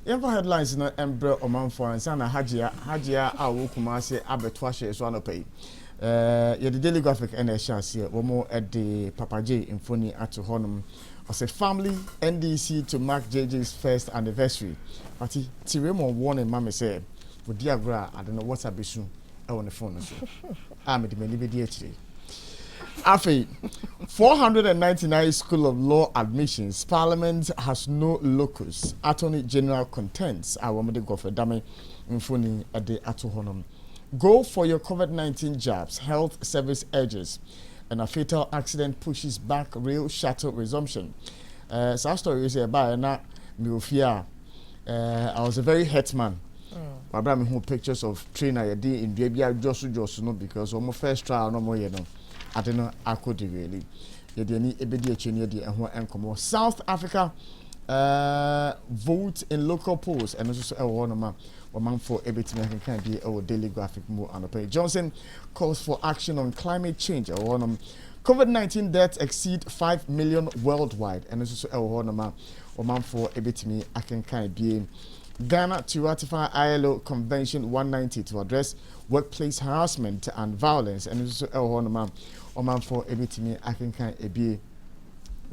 Ever headlines no embre oman for ansana hajia awu kumase abetwa hye so anopai. Ye the Daily Graphic na chance here womo at the Papa J infoni ato honum. I said family NDC to mark JJ's first anniversary. Party Tiremo warning mama say for diagra I don't know what's up soon on the phone so. I'm the many video today. Afi 499 School of Law admissions. Parliament has no locus. Attorney General contends. Awamede go for dame infoni ade ato honum. Go for your COVID-19 jabs. Health Service urges. And a fatal accident pushes back rail shuttle resumption. So story is about na Miofia. I was a very hurt man. I brought me home pictures of trainer in Debia Josu no because on my first trial no more I don't know I could really. Yedi any ebedi echeni di ehho enkomo. South Africa vote in local polls and also one for everything can be our Daily Graphic more on the page. Johnson calls for action on climate change. COVID-19 deaths exceed 5 million worldwide and also one for everything can be Ghana to ratify ILO Convention 190 to address workplace harassment and violence and also one for everything can be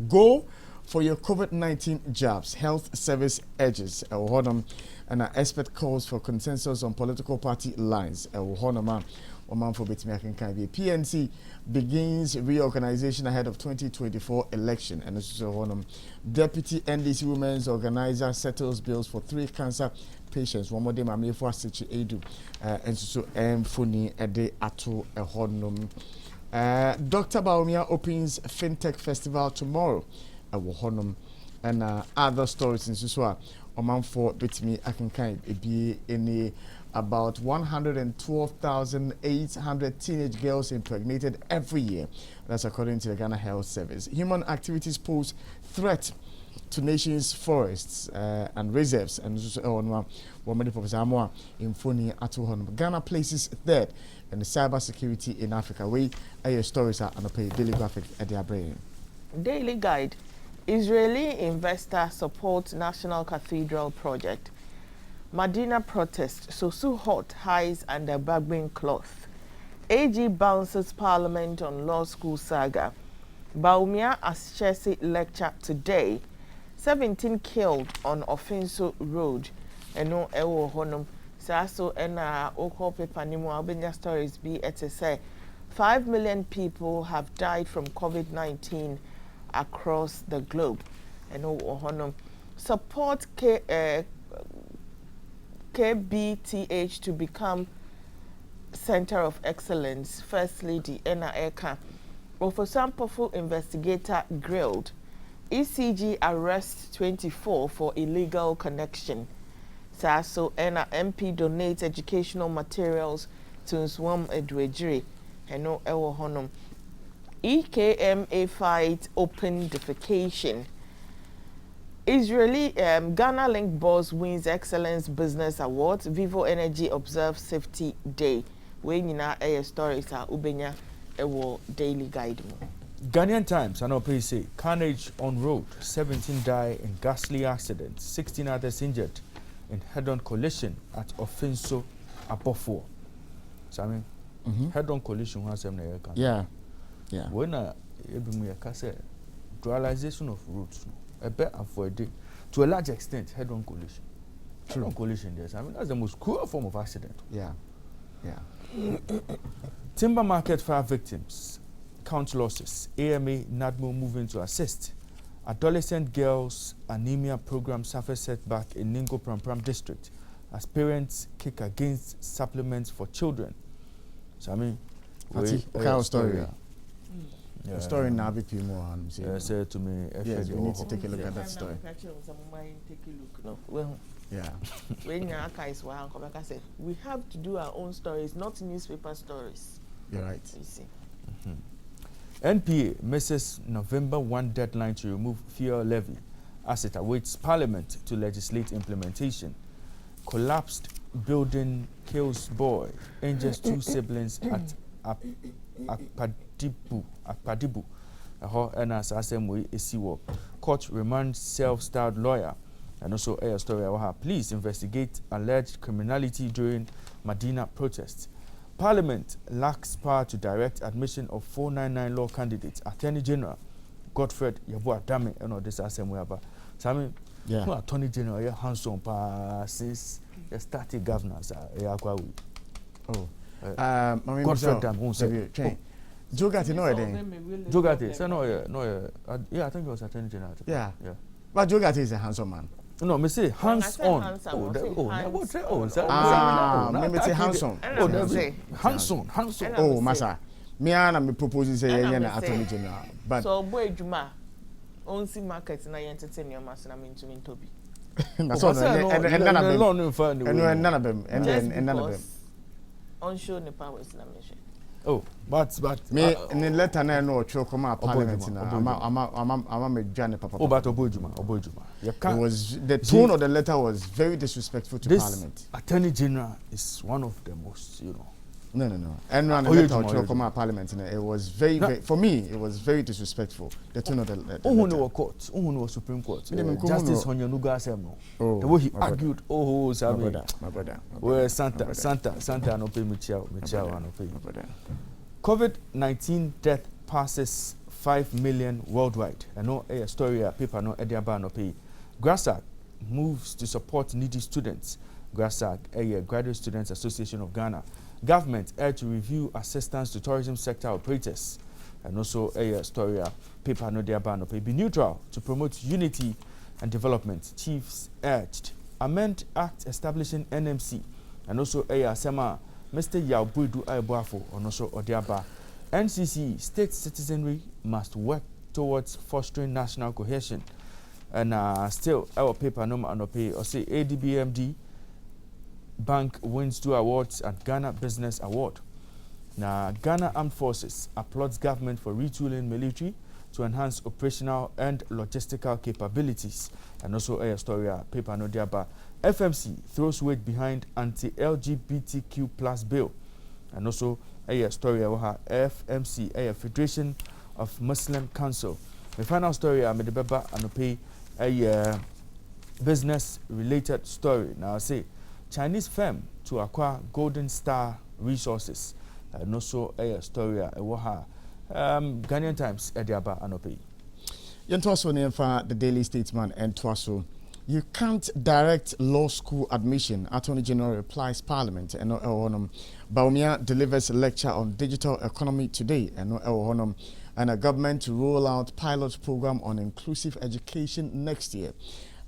go for your COVID-19 jabs. Health Service urges and an expert calls for consensus on political party lines. PNC begins reorganization ahead of 2024 election. And Deputy NDC Women's Organizer settles bills for 3 cancer patients. One more day, Mamie for Sichi Edu. And so Funi Ede Ato Honum. Dr. Baumia opens FinTech Festival tomorrow. And other stories in Suswa. Oman for Bitmi Akinkai be in about 112,800 teenage girls impregnated every year. That's according to the Ghana Health Service. Human activities pose threat to nations' forests and reserves. And Ghana places third in the cyber security in Africa. We your stories are on the Daily Graphic at their brain. Daily Guide. Israeli investor supports National Cathedral project. Medina protest. Sosu hot hides under bargaining cloth. AG bounces Parliament on law school saga. Baumia Ashesi lecture today. 17 killed on Ofinso Road. Eno ewo honum. Saso ena oko paper nimu albania stories be say 5 million people have died from COVID-19 across the globe. And support KBTH to become Center of Excellence. First Lady Ena Eka. Professor Pofu investigator grilled. ECG arrests 24 for illegal connection. Saso Ena MP donates educational materials to Nswam Edwejiri. Eno ewo honum. EKMA fight open defecation. Israeli Ghana Link boss wins Excellence Business Awards. Vivo Energy observes Safety Day. We nina air stories are ubenya ewo Daily Guide. Ghanaian Times and OPC say carnage on road. 17 die in ghastly accident. 16 others injured in head-on collision at Ofinso Abofo. So I mean, head-on collision has Yeah. When dualization of routes, a bit avoided to a large extent head-on collision. Head-on collision, yes. I mean, that's the most cruel form of accident. Yeah. Timber market fire victims count losses. AMA NADMO moving to assist. Adolescent girls anemia program suffers setback in Ningo Prampram district as parents kick against supplements for children. So I mean, what kind of story? Yeah. The story now be more. Said to me, yes, we need to take a look at that story. No, well, yeah. When your archives were like I said, we have to do our own stories, not newspaper stories. You're right. You see. NPA misses November 1 deadline to remove fuel levy as it awaits Parliament to legislate implementation. Collapsed building kills boy, injures 2 siblings at Akpadibu. And as Assembly is Court remands self-styled lawyer And also a story police investigate alleged criminality during Medina protests. Parliament lacks power to direct admission of 499 law candidates. Attorney General Godfred Yeboah Dame and this assembly about. So I mean, Attorney General hands-on since the starting governors Godfred Dame. Jogati no Jogati, so no, yeah, I think it was Attorney General. Yeah. But Jogati is a handsome man. No, me say hands-on. Me say hands-on. Hands-on. Oh, massa. Me and me propose say Attorney General. But so boy Juma, only market na entertain your master na me to me Toby. That's all. And none of them. And none of them. Onshore the powers na me. Oh, but me in the letter na no tro come up parliament na I'm a Johnny Papa. Oh, but Obojuma. It was the tone of the letter was very disrespectful to Parliament. Attorney General is one of the most, No. And when the letter tro come up Parliament, it was very for me it was very disrespectful. The tone of the letter. Oh, no court. Oh, no Supreme Court. Justice Honyanuga Asemo. The way he argued. Oh, Sabi. My brother. Where Santa no pay Michao no pay. COVID-19 death passes 5 million worldwide. I know a story paper no Ediaba no pay. GRASAG moves to support needy students. GRASAG, a Graduate Students Association of Ghana. Government urged to review assistance to tourism sector operators. And also a story paper no Ediaba no pay. Be neutral to promote unity and development. Chiefs urged. Amend Act establishing NMC. And also a Sema Mr. Yaubuidu Aibuafo and also Odiaba. NCC state citizenry must work towards fostering national cohesion. And still, our paper no pay or say ADBMD Bank wins 2 awards at Ghana Business Award. Now, Ghana Armed Forces applauds government for retooling military to enhance operational and logistical capabilities. And also a story paper no diaba. FMC throws weight behind anti-LGBTQ plus bill. And also a story FMC, a Federation of Muslim Council. The final story I made the beba and pay a business related story. Now I say Chinese firm to acquire Golden Star Resources. And also a story Ghanaian Times Ediaba and pay. Yentwaso Nemfa, the Daily Statesman, and Twaso. You can't direct law school admission. Attorney General replies Parliament. And Baumia delivers a lecture on digital economy today. And a government to roll out pilot program on inclusive education next year.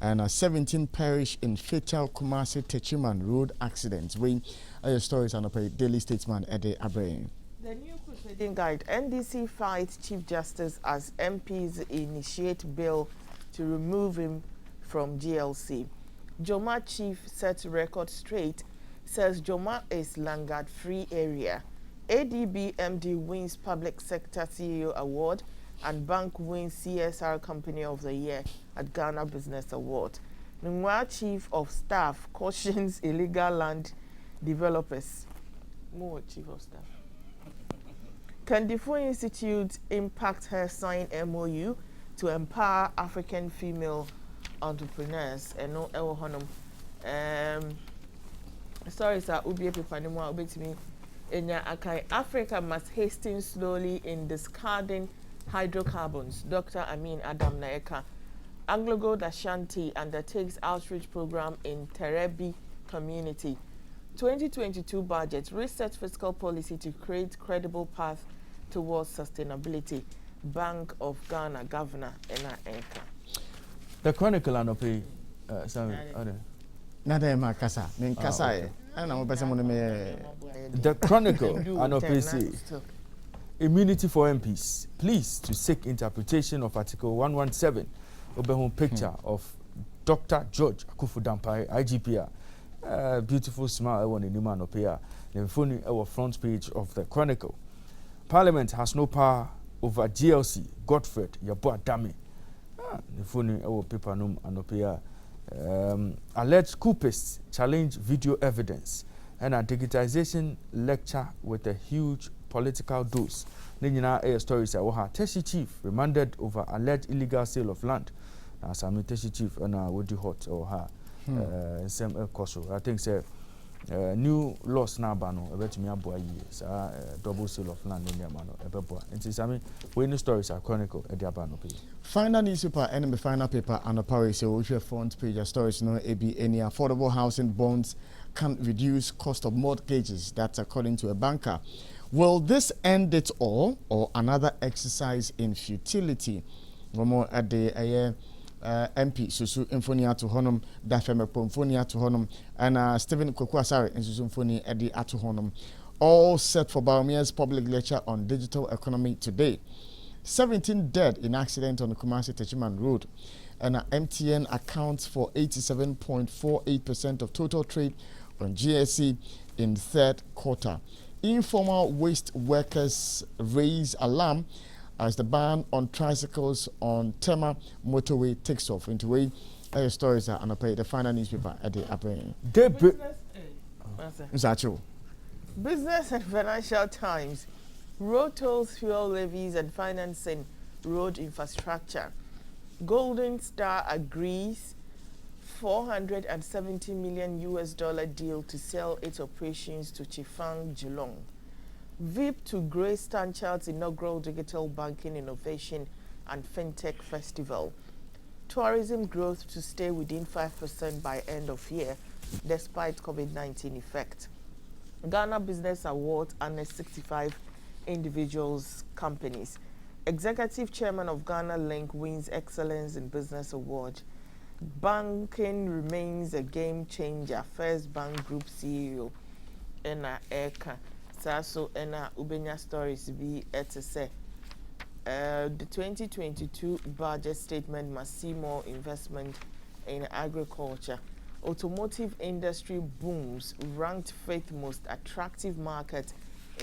And 17 perish in fatal Kumasi Techiman road accidents. When stories on the Daily Statesman Ede Abraham. The new proceeding guide, NDC fights Chief Justice as MPs initiate bill to remove him from GLC. Joma chief sets record straight, says Joma is Langard-free area. ADB MD wins Public Sector CEO Award and Bank wins CSR Company of the Year at Ghana Business Award. Nungwa Chief of Staff cautions illegal land developers. More Chief of Staff. Kandifo Institute Impact her sign MOU to empower African female entrepreneurs. And no honum. Sorry, sir. Ubi Pipanimo, Ubi to me. Africa must hasten slowly in discarding hydrocarbons. Dr. Amin Adam Naeka. Anglo Gold Ashanti undertakes outreach program in Terebi community. 2022 budget resets fiscal policy to create credible path towards sustainability. Bank of Ghana Governor Ena Eka. The Chronicle and pay Nada Kasa. Kasa. The Chronicle and OPC. Immunity for MPs. Please to seek interpretation of Article 117. Obehun picture of Dr. George Akufu Dampare, IGPR. Beautiful smile on the Nima Nopea. The phone our front page of the Chronicle. Parliament has no power over GLC. Godfred Yeboah Dame. The phone our paper num Anopea. Alleged coupists challenge video evidence and a digitization lecture with a huge political dose. Nina air stories Teshi chief remanded over alleged illegal sale of land. as I'm chief and would you hot or her some coso. I think say new laws now bano about me aboa years double sale of land in Yamano ebeboa. And since I mean when the stories are chronicle at the abano page. Final newspaper and the final paper and the Paris so which front page of stories no AB any affordable housing bonds can reduce cost of mortgages. That's according to a banker. Will this end it all or another exercise in futility? More at the MP Susu Infonia to Honum, Dafeme Pomfonia to Honum, and Stephen Kokwasari and Susu Infoni at the Atu Honum, all set for Baumia's public lecture on digital economy today. 17 dead in accident on the Kumasi Techiman Road, and MTN accounts for 87.48% of total trade on GSE in third quarter. Informal waste workers raise alarm as the ban on tricycles on Tema motorway takes off. Into way, stories are unpaid. The final newspaper at the upper end. Business and Financial Times. Road tolls, fuel levies, and financing road infrastructure. Golden Star agrees $470 million deal to sell its operations to Chifang Geelong. VIP to grace Stanchard's inaugural digital banking innovation and fintech festival. Tourism growth to stay within 5% by end of year, despite COVID-19 effect. Ghana Business Awards honors 65 individuals, companies. Executive Chairman of Ghana Link wins Excellence in Business Award. Banking remains a game changer. First Bank Group CEO Ena Eka. So Ena Ubenya stories be to say. The 2022 budget statement must see more investment in agriculture. Automotive industry booms, ranked fifth most attractive market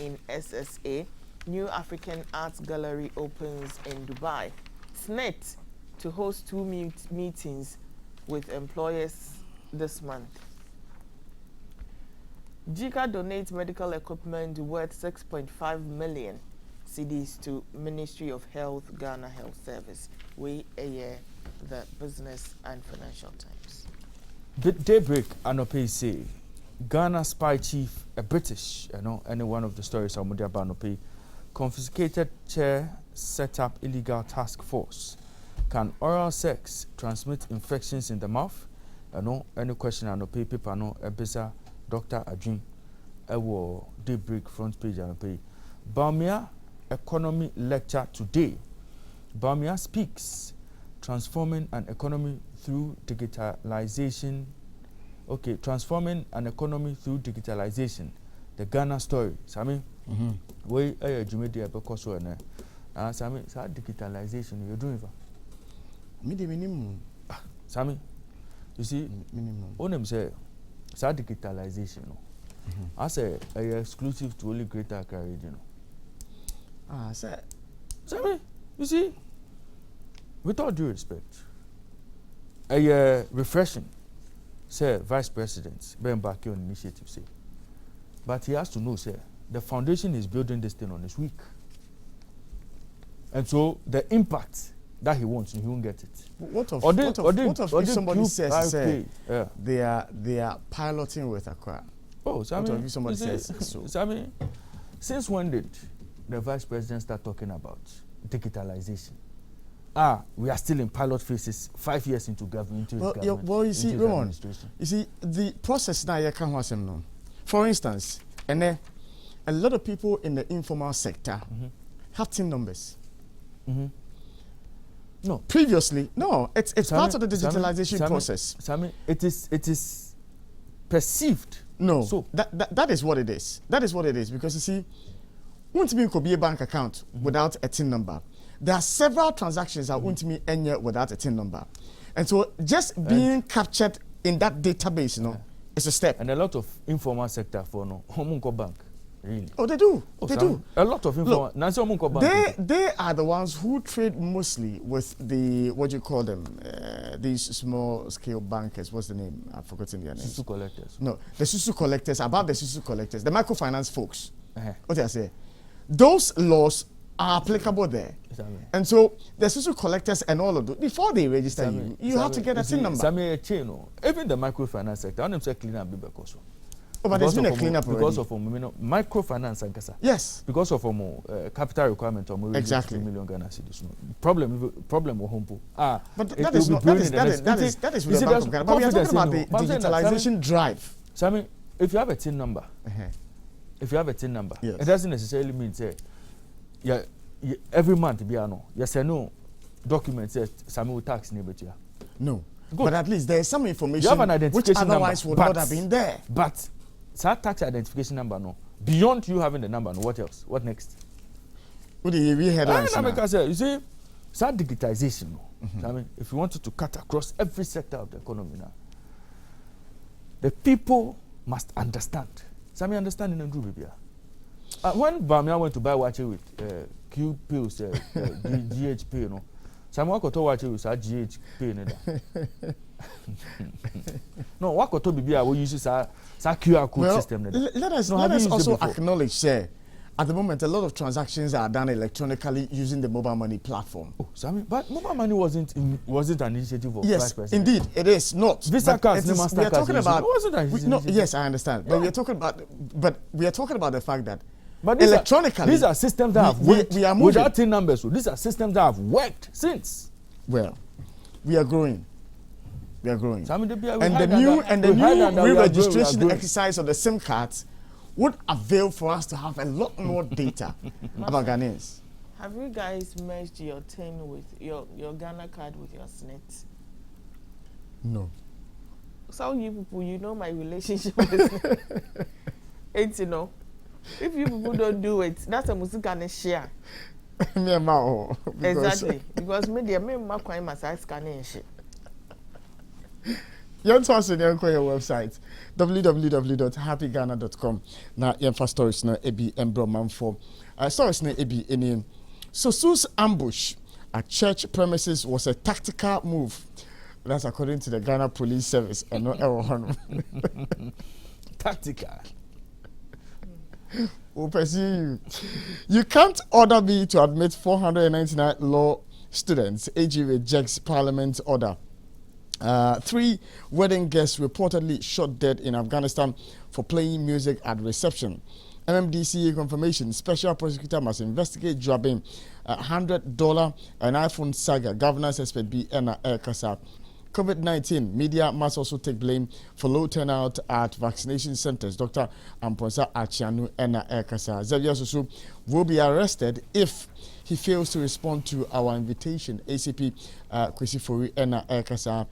in SSA. New African Arts Gallery opens in Dubai. SNET to host 2 meetings with employers this month. JICA donates medical equipment worth 6.5 million cedis to Ministry of Health, Ghana Health Service. We the Business and Financial Times. Daybreak Anope say Ghana spy chief, a British, any one of the stories of Mudia Banope, confiscated chair, set up illegal task force. Can oral sex transmit infections in the mouth? Any question Anope paper Ebisa Dr. Adjun Ewo Daybreak front page Anope. Bawumia economy lecture today. Bawumia speaks transforming an economy through digitalization. Okay, transforming an economy through digitalization. The Ghana story. Sami, we Jumedi Abekoso and Sami, digitalization you're doing for. Minimum. Sami, you see, minimum. Onem say, digitalization. I say, exclusive to only Greater Accra region. Sir. Sami, you see, with all due respect, refreshing. Sir, Vice President, Ben Baki on initiative, say. But he has to know, sir, the foundation is building this thing on his week. And so the impact that he wants, he won't get it. What if somebody says they are piloting with Accra? Oh, so what if somebody says so? So I mean, since when did the Vice President start talking about digitalization? We are still in pilot phases 5 years into government. You see, Ramon, you see, the process now you can't watch them now. For instance, a lot of people in the informal sector have team numbers. No, previously, no, it's part of the digitalization process. Sami, it is perceived. No, so that is what it is. That is what it is because you see, won't mean could be a bank account without a TIN number. There are several transactions that won't mean any without a TIN number, and so just being captured in that database, it's a step. And a lot of informal sector for Homunko Bank, really. Oh, they do. They do. A lot of informal. They are the ones who trade mostly with the what do you call them? These small scale bankers. What's the name? I've forgotten their name. Susu collectors. No, the Susu collectors. About the Susu collectors, the microfinance folks. What did I say? Those laws are applicable there. And so there's also collectors and all of those. Before they register you have to get a TIN number. Even the microfinance sector, I don't say clean up because but there's been a cleanup already. Because of microfinance and kasa. Yes. Because of capital requirement of exactly 3 million Ghana cedis. Problem with home. But that is with the Bank of Ghana. But we are talking about the digitalization drive. So I mean, if you have a TIN number, it doesn't necessarily mean say, every month yes or no document says some tax neighbor. No. Good. But at least there is some information you have an identification which otherwise number, would not have been there. But that tax identification number, no. Beyond you having the number, no. What else? What next? What do you read headlines? You see, that digitization. No. I mean, if you wanted to cut across every sector of the economy now, the people must understand. Some understanding and do bibia. When Bamia went to buy watch with Q pills, GHP, you know. Some work to watch with GHP. No, what to bibia we use QR code system. Let us also acknowledge, say, at the moment a lot of transactions are done electronically using the mobile money platform. Oh, Sammy, but mobile money wasn't an initiative of Vice President. Indeed, it is not. Visa cards, we are talking about. Yes, I understand, but yeah. we are talking about the fact that electronically these are systems that have worked. We are moving without TIN numbers. So these are systems that have worked since. Well, we are growing. We are growing. So, I mean, and the new re-registration exercise of the SIM cards would avail for us to have a lot more data about Ghanaians. Have you guys merged your TIN with your Ghana card with your SNET? No. So you people, you know my relationship with it's, you know, if you people don't do it, that's a music and share. Exactly. Because media me ma kwai masa scanning shit. You to us on your website www.happyghana.com. Now, for stories na ebi embroman for stories na ebi any. So Sue's ambush at church premises was a tactical move. That's according to the Ghana Police Service. And not everyone. Tactical. We'll pursue you. You can't order me to admit 499 law students. AG rejects Parliament order. 3 wedding guests reportedly shot dead in Afghanistan for playing music at reception. MMDCA confirmation. Special prosecutor must investigate dropping $100 an iPhone saga. Governance expert B. Ena Kasa. COVID-19 media must also take blame for low turnout at vaccination centers. Dr. Amponsa Achianu Ena Kasa. Xavier Susu will be arrested if he fails to respond to our invitation. ACP Kwesi Fori Ena Kasa.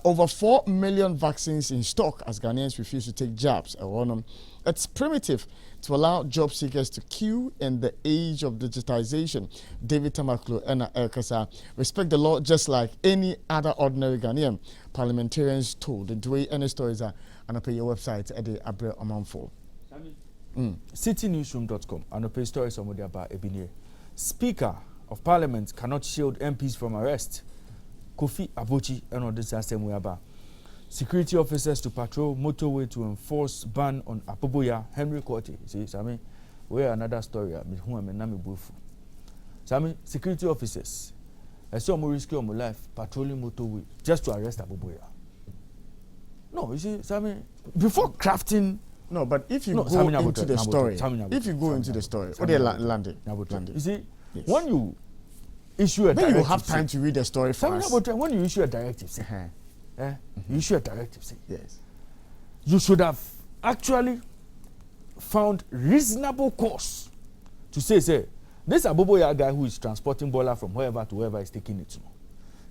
Over 4 million vaccines in stock as Ghanaians refuse to take jabs. It's primitive to allow job seekers to queue in the age of digitization. David Tamaklo Ena Kasa. Respect the law just like any other ordinary Ghanaian. Parliamentarians told the way any stories are and pay your website at the Abre Omanfo. Citynewsroom.com and pay stories on about Ebinie. Speaker of Parliament cannot shield MPs from arrest. Kofi Abochi and all this same way about. Security officers to patrol motorway to enforce ban on Apoboya. Henry Korte. See, Sami, we are another story. Sami, security officers. I saw more risky on my life patrolling motorway just to arrest Apoboya. No, you see, Sami, before crafting. No, but if you go into the story, landing. You see, when you issue a directive, then you have time to read the story for us. When you issue a directive, say, you issue a directive, say, yes, you should have actually found reasonable cause to say, this Apoboya guy who is transporting boiler from wherever to wherever is taking it.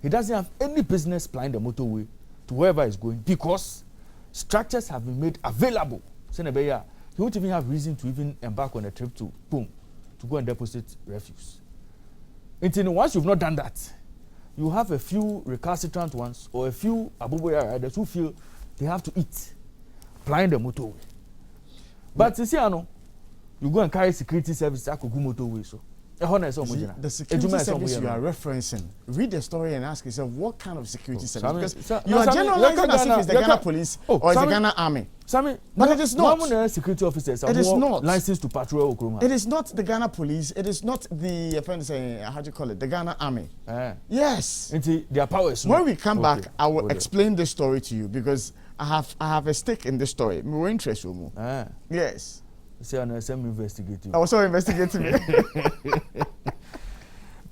He doesn't have any business plying the motorway to wherever he's going because structures have been made available. He won't even have reason to even embark on a trip to go and deposit refuse. Until once you've not done that, you have a few recalcitrant ones or a few Apoboya riders who feel they have to eat, plying the motorway. But you see, you go and carry security service at Kugu motorway. So, the security service you are referencing, read the story and ask yourself what kind of security service. Because you are generalizing as if it's the Ghana police or it's the Ghana army. Sammy, but it is not. Security officers it is not licensed to patrol Okroma. It is not the Ghana police. It is not the how do you call it? The Ghana army. Yes. Their powers. When we come back, I will explain this story to you because I have a stake in this story. More interest, Yes. Say an SM investigating. I was also investigating.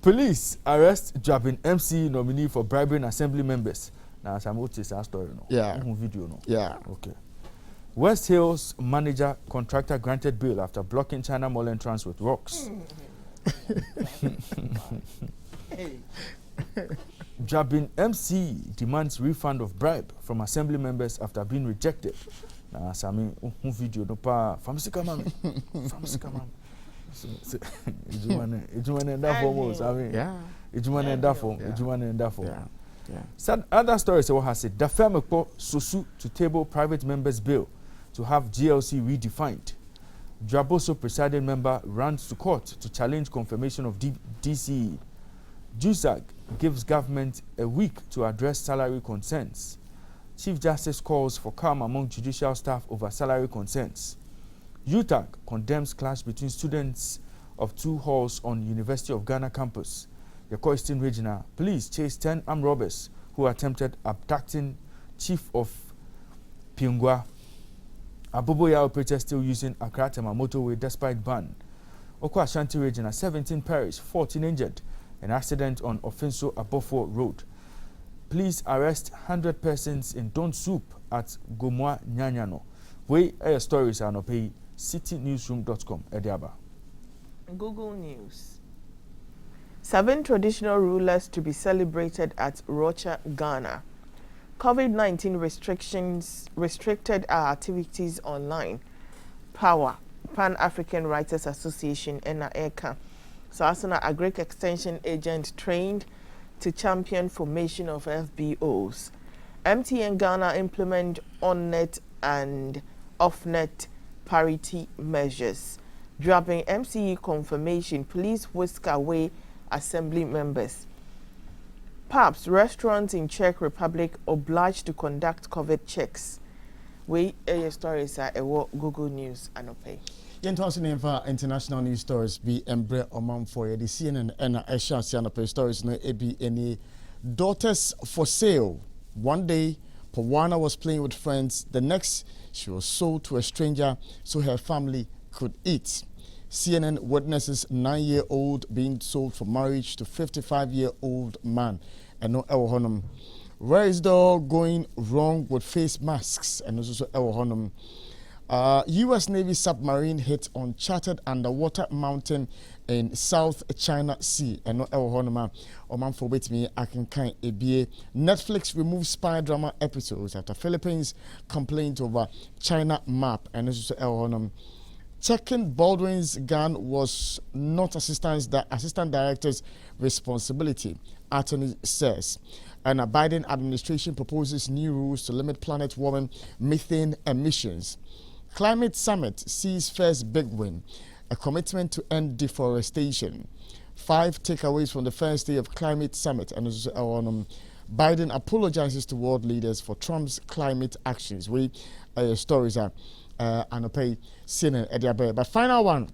Police arrest Jabin MC nominee for bribing assembly members. Now, some notice our story. No? Yeah. Video. No? Yeah. Okay. West Hills manager contractor granted bail after blocking China Mall entrance with rocks. Jabin MC demands refund of bribe from assembly members after being rejected. Now, some video no pa family mami. Ejumane enda for I mean, yeah. Ejumane enda for. Yeah. Some other stories what has said the firm Susu to table private members bill to have GLC redefined. Draboso presiding member runs to court to challenge confirmation of DCE. JUSAG gives government a week to address salary concerns. Chief Justice calls for calm among judicial staff over salary concerns. UTAG condemns clash between students of two halls on University of Ghana campus. The Eastern Regional Police chased 10 armed robbers who attempted abducting Chief of Piungwa. Aboboya operators still using Accra Tema motorway despite ban. Oko Ashanti Regional 17 perished, 14 injured. An accident on Ofinso Abofo Road. Police arrest 100 persons in Don Soup at Gomwa Nyanyano. We air stories are no pay citynewsroom.com. Ediaba. Google News. 7 traditional rulers to be celebrated at Rocha, Ghana. COVID-19 restrictions restricted our activities online. Power, Pan-African Writers Association, NAECA. So Asana, a Greek extension agent trained to champion formation of FBOs. MTN Ghana implement on-net and off-net parity measures. Dropping MCE confirmation, police whisk away assembly members. Pubs, restaurants in Czech Republic obliged to conduct COVID checks. We stories are Google News and Opay. International news stories be embre omam for the CNN and Asia Sianope stories no ebi any daughters for sale. One day, Pawana was playing with friends. The next, she was sold to a stranger so her family could eat. CNN witnesses 9-year-old being sold for marriage to 55-year-old man. And no Honum. Where is the all going wrong with face masks? And also Honum. U.S. Navy submarine hit uncharted underwater mountain in South China Sea. And no Honum. Oman for wait me, I can kind ABA. Netflix removes spy drama episodes after Philippines complained over China map. And also Honum. Checking Baldwin's gun was not assistant director's responsibility, attorney says. And a Biden administration proposes new rules to limit planet warming methane emissions. Climate summit sees first big win, a commitment to end deforestation. 5 takeaways from the first day of climate summit. And Biden apologizes to world leaders for Trump's climate actions. Stories are Anopay CNN Ediabe. But final one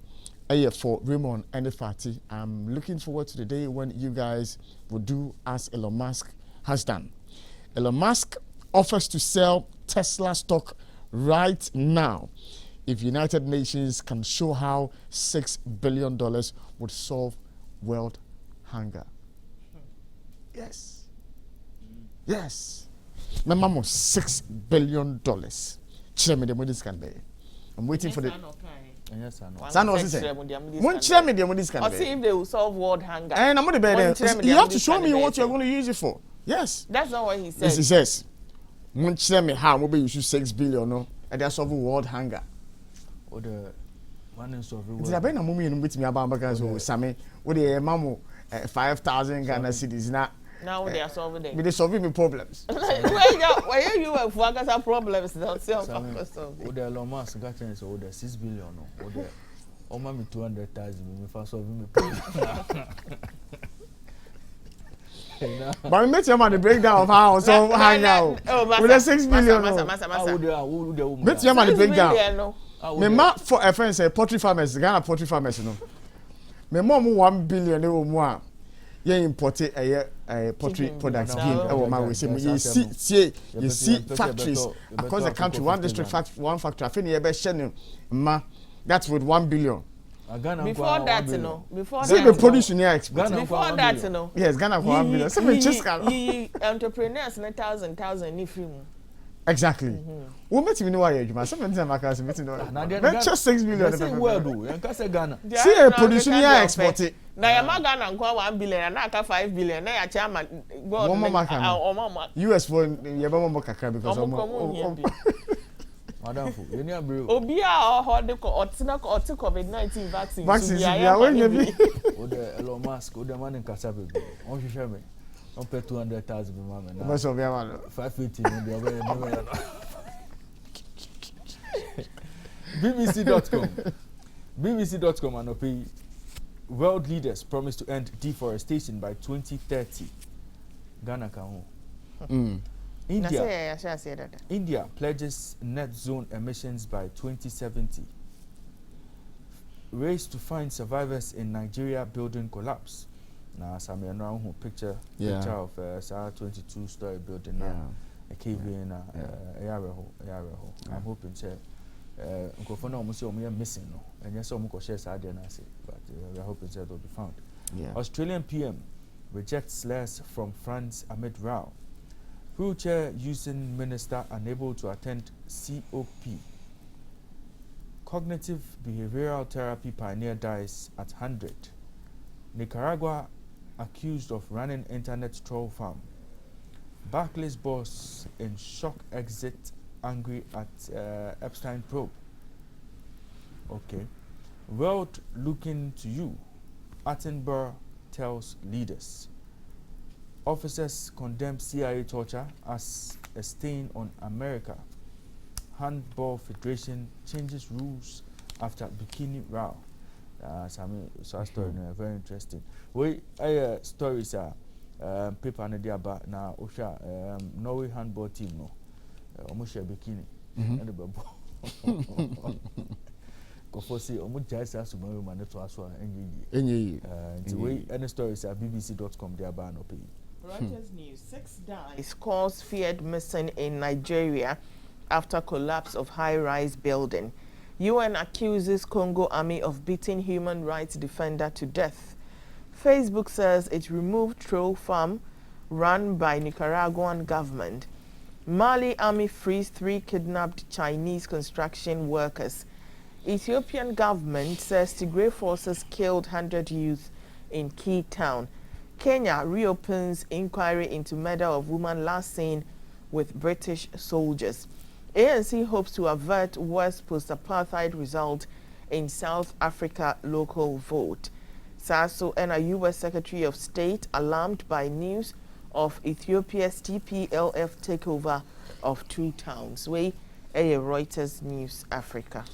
for Raymond and the Fati. I'm looking forward to the day when you guys will do as Elon Musk has done. Elon Musk offers to sell Tesla stock right now if United Nations can show how $6 billion would solve world hunger. Yes. Yes. My mom was $6 billion. I'm waiting for the. Yes, I know. San was saying, if they will solve world hunger. And I'm going to you have to show me what you're going to use it for. Yes. That's not what he said. Yes, he says. Won't tell me how maybe you should $6 billion, no? And that's solve world hunger. Or the one in solving world. It's a better moment with me about because who Sammy with the mamu 5,000 Ghana cities now they are solving them. But they solving me problems. Where you have focus on problems, don't solve. Would the Elon Musk got chance or the 6 billion or the or maybe 200,000 me for solving me problem. But make your money breakdown of how so hang out. With the 6 million. Make your money breakdown. Me ma for a friend say poultry farmers, Ghana poultry farmers no. Me mom 1 billion e wo mu a ye import poultry products being e ma we say you see factories across the country, one district one factory afin ye be share ma that's with 1 billion. Before that, before see that, the produce in here before that, yes, Ghana for 1 billion. So me chiska entrepreneurs na thousand ni free mu. Exactly. We met me know why you ma. Some time I can meet no. Not just 6 million. Say word do. Yan say Ghana. See a produce in here export it. Na ya ma Ghana nko 1 billion na aka 5 billion na ya chairman God. US for ye be mo kakra because Madam fu, you need bro. Obi a hold the COVID-19 vaccine. Vaccine ya when you be. O de Elon Musk, o de man in kasa be. On hwehwe me. On pay 200,000 be man na. But so be man. 550 no be no. BBC.com. BBC.com and pay world leaders promise to end deforestation by 2030. Ghana can ho. India pledges net zone emissions by 2070. Race to find survivors in Nigeria building collapse. Now, some picture of 22-story building now. A cave in I'm hoping to we are missing no. And yes, some share side and I say, but we are hoping that will be found. Australian PM rejects slurs from France amid row. Wheelchair using minister unable to attend COP. Cognitive behavioral therapy pioneer dies at 100. Nicaragua accused of running internet troll farm. Barclays boss in shock exit, angry at Epstein probe. Okay. World looking to you. Attenborough tells leaders. Officers condemn CIA torture as a stain on America. Handball Federation changes rules after bikini row. So story very interesting. We stories are paper na dia ba na osha Norway handball team no. Omo share bikini and the babo. Go for see omo jais as mo man to aso enyi. The way any stories are bbc.com dia ba no pay. Reuters News, 6 dies calls feared missing in Nigeria after collapse of high-rise building. UN accuses Congo army of beating human rights defender to death. Facebook says it removed troll farm run by Nicaraguan government. Mali army frees 3 kidnapped Chinese construction workers. Ethiopian government says Tigray forces killed 100 youth in key town. Kenya reopens inquiry into murder of woman last seen with British soldiers. ANC hopes to avert worst post-apartheid result in South Africa local vote. Sasso and a U.S. Secretary of State alarmed by news of Ethiopia's TPLF takeover of 2 towns. We Reuters News Africa.